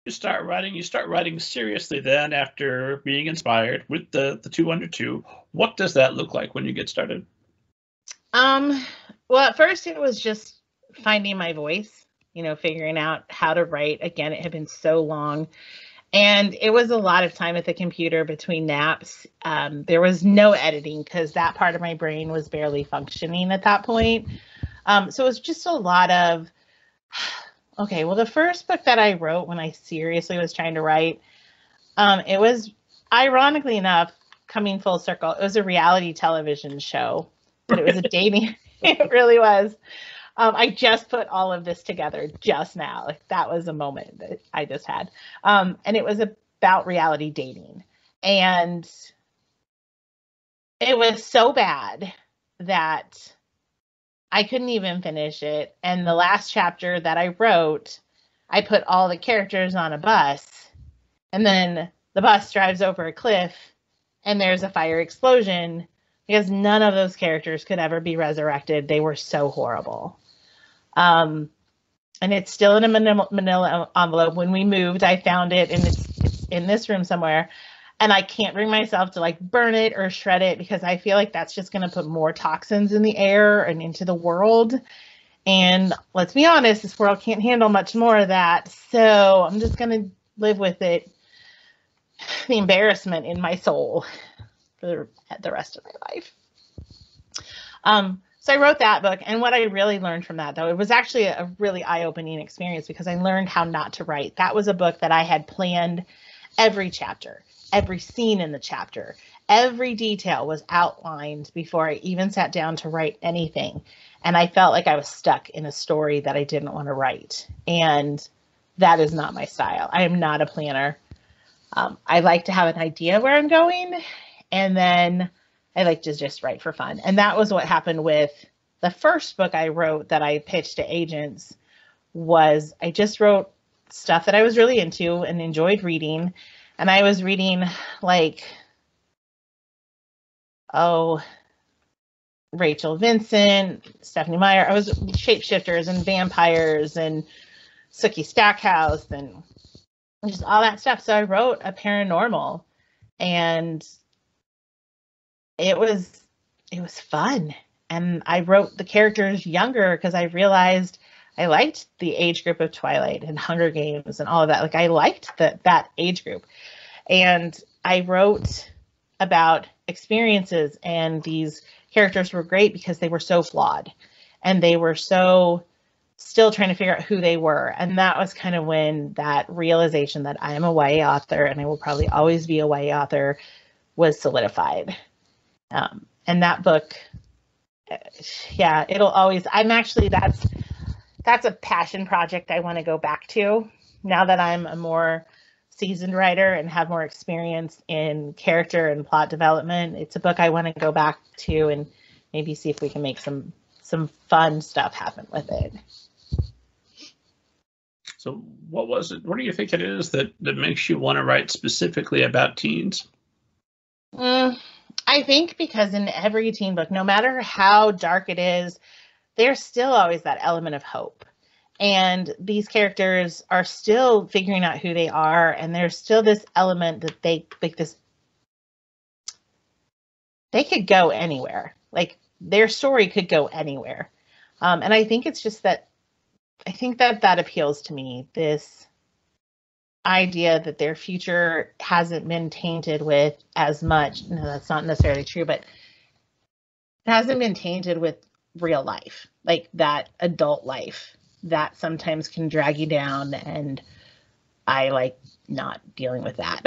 You start writing seriously then after being inspired with the 2 under 2. What does that look like when you get started? Well, at first it was just finding my voice, figuring out how to write. Again, it had been so long. And it was a lot of time at the computer between naps. There was no editing because that part of my brain was barely functioning at that point. So it was just a lot of, okay, well, the first book that I wrote when I seriously was trying to write, it was, ironically enough, coming full circle, it was a reality television show, but it was a dating, it really was. I just put all of this together just now. Like, that was a moment that I just had. And it was about reality dating. And it was so bad that I couldn't even finish it. And the last chapter that I wrote, I put all the characters on a bus, and then the bus drives over a cliff and there's a fire explosion because none of those characters could ever be resurrected. They were so horrible. And it's still in a manila envelope. When we moved, I found it, and it's in this room somewhere. And I can't bring myself to burn it or shred it because I feel like that's just going to put more toxins in the air and into the world. And let's be honest, this world can't handle much more of that. So I'm just going to live with it, the embarrassment in my soul for the rest of my life. So I wrote that book, and what I really learned from that, though, it was actually a really eye-opening experience because I learned how not to write. That was a book that I had planned every chapter, every scene in the chapter, every detail was outlined before I even sat down to write anything. And I felt like I was stuck in a story that I didn't want to write. And that is not my style. I am not a planner. I like to have an idea where I'm going, and then I like to just write for fun. And that was what happened with the first book I wrote that I pitched to agents. Was I just wrote stuff that I was really into and enjoyed reading. And I was reading Rachel Vincent, Stephanie Meyer. I was shapeshifters and vampires and Sookie Stackhouse and just all that stuff. So I wrote a paranormal, and it was fun. And I wrote the characters younger because I realized I liked the age group of Twilight and Hunger Games and all of that. I liked that age group. And I wrote about experiences, and these characters were great because they were so flawed and they were so still trying to figure out who they were. And that was kind of when that realization that I am a YA author and I will probably always be a YA author was solidified. And that book, yeah, it'll always, that's a passion project I want to go back to now that I'm a more seasoned writer and have more experience in character and plot development. It's a book I want to go back to and maybe see if we can make some fun stuff happen with it. So what was it? What do you think it is that makes you want to write specifically about teens? I think because in every teen book, no matter how dark it is, there's still always that element of hope. And these characters are still figuring out who they are. And there's still this element that they could go anywhere. Their story could go anywhere. And I think it's just that, I think that appeals to me, this idea that their future hasn't been tainted with as much. No, that's not necessarily true, but it hasn't been tainted with real life, that adult life that sometimes can drag you down. And I like not dealing with that.